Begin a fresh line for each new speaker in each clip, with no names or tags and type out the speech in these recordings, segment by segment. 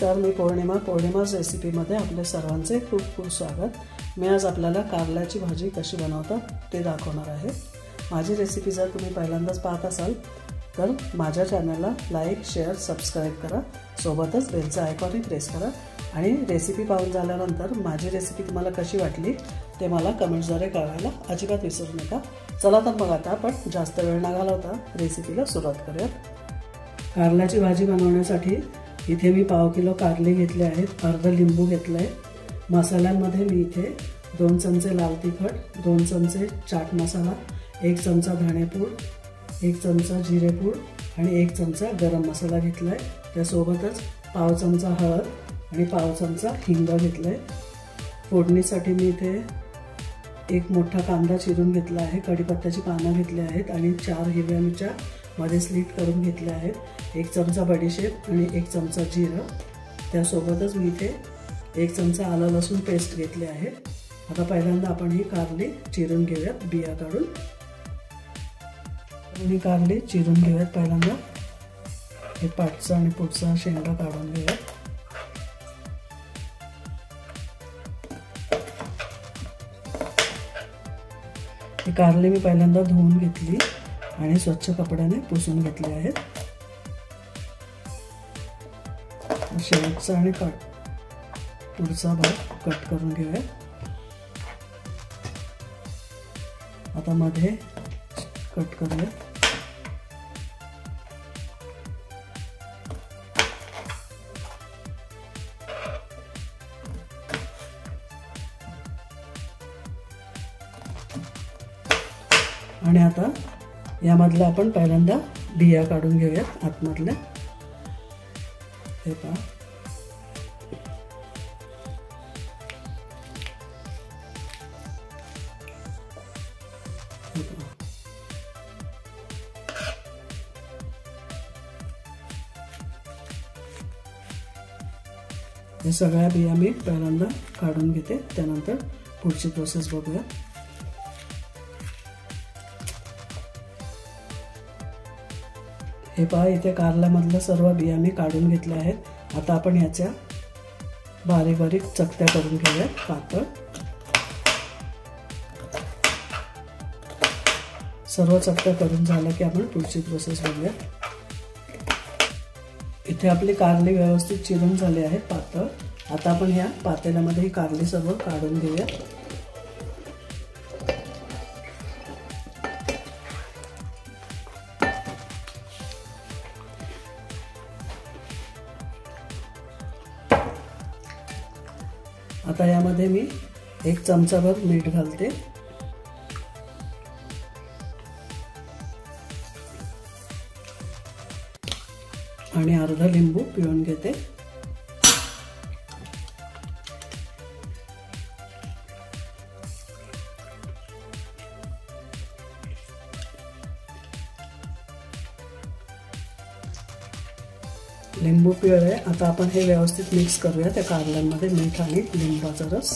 नमस्कार, मी पौर्णिमा's रेसिपीमध्ये आपले सर्वांचे खूप खूप स्वागत। मी आज आपल्याला कारल्याची भाजी कशी बनवतात ते दाखवणार आहे। माझी रेसिपी जर तुम्ही पहिल्यांदाच पाहत असाल तर माझ्या चॅनलला लाईक, शेअर, सबस्क्राइब करा, सोबतच बेलचा आयकॉनही प्रेस करा आणि रेसिपी पाहून झाल्यानंतर माझी रेसिपी तुम्हाला कशी वाटली ते मला कमेंट्सद्वारे कळवायला अजिबात विसरू नका। चला तर मग आता आपण जास्त वेळ न घालवता रेसिपीला सुरुवात करूयात। कारल्याची भाजी बनवण्यासाठी इथे मी पाव किलो कारले घेतले आहेत, अर्धा लिंबू घेतलाय। मसाल्यांमध्ये मी इथे 2 चमचे लाल तिखट, 2 चमचे चाट मसाला, 1 चमचा धणेपूड, 1 चमचा जिरेपूड आणि 1 चमचा गरम मसाला घेतलाय। त्यासोबतच पाव चमचा हळद आणि पाव चमचा हिंग घेतलाय। फोडणीसाठी मी इथे 1 मोठा कांदा चिरून घेतला आहे, कढीपत्त्याची पानं घेतली आहेत आणि 4 हिरव्या मिरच्या मध्ये स्लिट करून घेतल्या आहेत, 1 चमचा बडीशेप आणि 1 चमचा जिरं। त्यासोबतच मी इथे 1 चमचा आलं लसूण पेस्ट घेतली आहे। आता पहिल्यांदा आपण ही कारली चिरून घेऊयात बिया काढून। ही कारली चिरून घेऊयात। पहिल्यांदा हे पाठचा आणि पुढचा शेंगा काढून घेऊयात। ही कारली मी पहिल्यांदा धुवून घेतली आणि स्वच्छ कपड्याने पुसून घेतले आहेत। शेवटचा आणि पुढचा भाग कट करून घेऊया। आता मध्ये कट करूया। आणि आता यामधल्या आपण पहिल्यांदा बिया काढून घेऊयात आतमधल्या। हे पहा, हे सगळ्या बिया मी पहिल्यांदा काढून घेते, त्यानंतर पुढची प्रोसेस बघूया। हे पहा, इथे कारल्यामधल्या सर्व बिया मी काढून घेतल्या आहेत। आता आपण याच्या बारीक बारीक चकत्या करून घेऊयात पातळ। सर्व चकत्या करून झाल्या की आपण पुढची प्रोसेस बघूया। इथे आपली कारली व्यवस्थित चिरून झाली आहे पातळ। आता आपण या पातेल्यामध्ये ही कारली सर्व काढून घेऊया। आता यामध्ये मी 1 चमचाभर मीठ घालते आणि अर्धा लिंबू पिळून घेते। लिंबू पिळले। आता आपण हे व्यवस्थित मिक्स करूया त्या कारल्यांमध्ये, मीठ आणि लिंबाचा रस।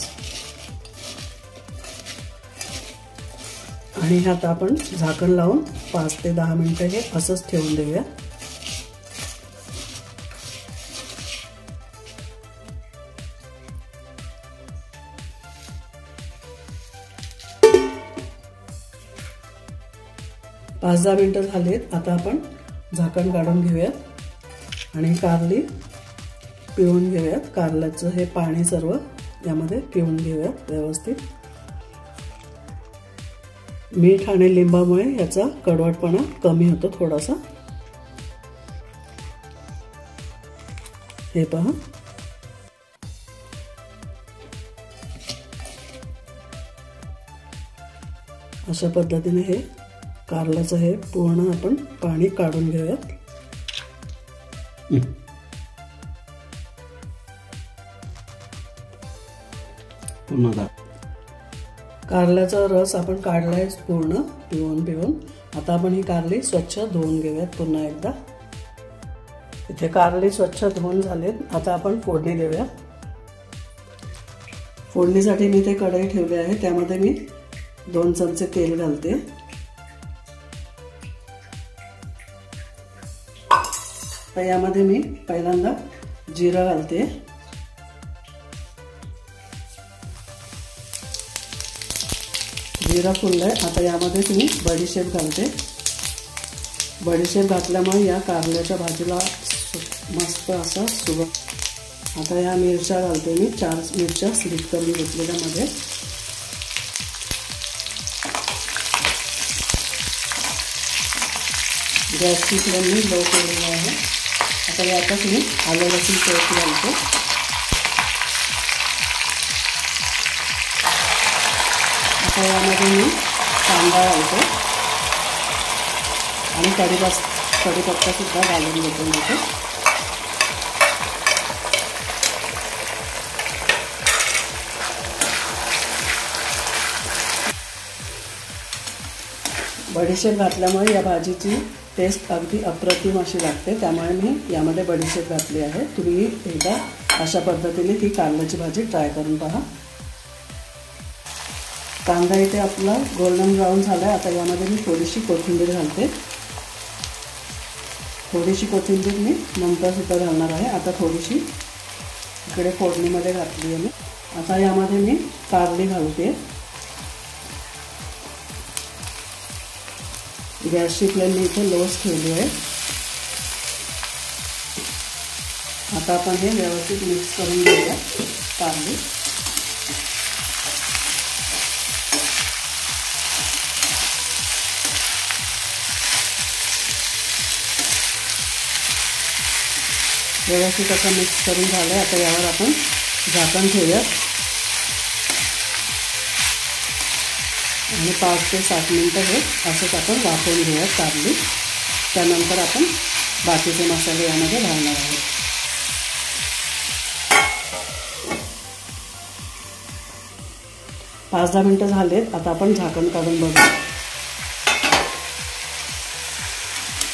आणि आता आपण झाकण लावून 5 ते 10 मिनिटं हे असंच ठेवून देऊया। पाच 10 मिनिटं झालीत। आता आपण झाकण काढून घेऊयात आणि कारली पिळून घेऊयात। कारल्याचं हे पाणी सर्व यामध्ये पिळून घेऊयात व्यवस्थित। मीठ आणि लिंबामुळे याचा कडवटपणा कमी होतो थोडासा। हे पहा, अशा पद्धतीने हे कारल्याचं हे पूर्ण आपण पाणी काढून घेऊयात। कारल्याचा रस आपण काढलाय पूर्ण पिळून। आता आपण ही कारली स्वच्छ धुवून घेऊयात पुन्हा एकदा। इथे कारली स्वच्छ धुवून झालेत। आता आपण फोडणी देऊया। फोडणीसाठी मी इथे कढई ठेवली आहे, त्यामध्ये मी 2 चमचे तेल घालते। तर यामध्ये मी पहिल्यांदा जिरं घालते, जिरं फुललंय. आता यामध्ये मी बडीशेप घालते. बडीशेप घातल्यामुळे या कारल्याच्या भाजीला मस्त असा सुगंध. आता या मिरच्या घालते मी, 4 मिरच्या स्लिट करून घेतलेल्या मध्ये. गॅसची फ्लेम मी लो केलेली आहे. आता यातच मी आलं लसूण पेस्ट घालते. आता यामध्ये मी कांदा घालते आणि कढीपत्ता सुद्धा घालून घेते मध्ये. बडीशेप घातल्यामुळे या भाजीची टेस्ट अगदी अप्रतिम अशी लागते. त्यामुळे मी यामध्ये बडीशेप घातली आहे. तुम्ही एकदा अशा पद्धतीने ही कारल्याची भाजी ट्राय करून पहा. कांदा इथे आपला गोल्डन ब्राऊन झाला आहे. आता यामध्ये मी थोडीशी कोथिंबीर घालते. थोडीशी कोथिंबीर मी नंतर सुद्धा घालणार आहे. आता थोडीशी इकडे फोडणीमध्ये घातली आहे मी. आता यामध्ये मी कारली घालते. गॅसची फ्लेम मी इथे लोच ठेवली आहे. आता आपण हे व्यवस्थित मिक्स करून घेऊया कारली. व्यवस्थित असं मिक्स करून झालं. आता यावर आपण झाकण ठेवूया आणि 5 ते 7 मिनिटं हे असंच आपण वाफवून घेऊयात कारली. त्यानंतर आपण बाकीचे मसाले यामध्ये घालणार आहोत. पाच 10 मिनिटं झालेत. आता आपण झाकण काढून बघू.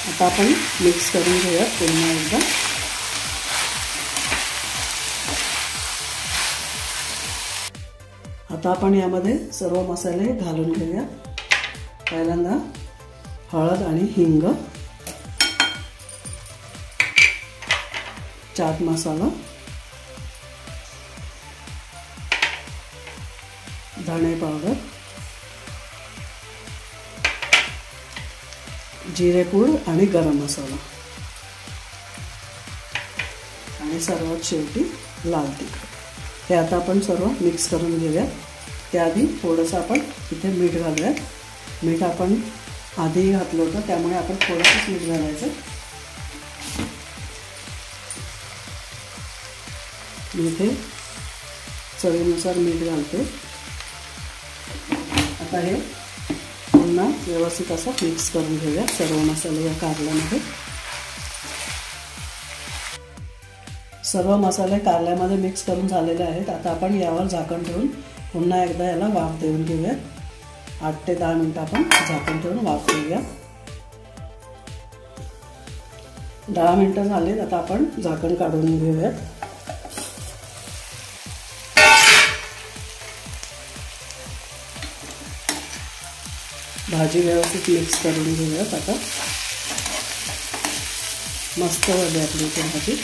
आता आपण मिक्स करून घेऊयात पुन्हा एकदा. आता आपण यामध्ये सर्व मसाले घालून घेऊया. पहिल्यांदा हळद आणि हिंग, चाट मसाला, धणे पावडर, जिरेपूड आणि गरम मसाला आणि सर्वात शेवटी लाल तिखट. हे आता आपण सर्व मिक्स करून घेऊया. त्याआधी थोडंसं आपण इथे मीठ घालूयात. मीठ आपण आधी घातलं होतं त्यामुळे आपण थोडंसंच मीठ घालायचं. मी इथे चवीनुसार मीठ घालते. आता हे पुन्हा व्यवस्थित असं मिक्स करून घेऊया सर्व मसाले या कारल्यामध्ये. सर्व मसाले कारल्यामध्ये मिक्स करून झालेले आहेत. आता आपण यावर झाकण ठेवून पुन्हा एकदा याला वाफ देऊन घेऊया. 8 ते 10 मिनिटं आपण झाकण ठेवून वाफ देऊया. 10 मिनिटं झालेत. आता आपण झाकण काढून घेऊयात. भाजी व्यवस्थित मिक्स करून घेऊयात. आता मस्त वाली आपली इथे भाजी.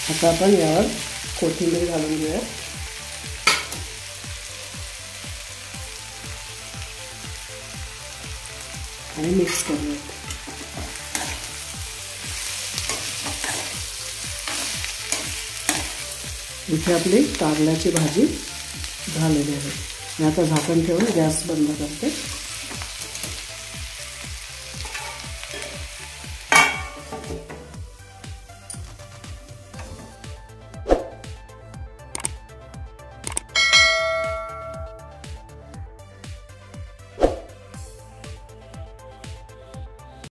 आता आपण यावर कोथिंबीर घालून घेऊयात. आणि मिक्स करूयात. इथे आपली कारल्याची भाजी झालेली आहे. मी आता झाकण ठेवून गॅस बंद करते.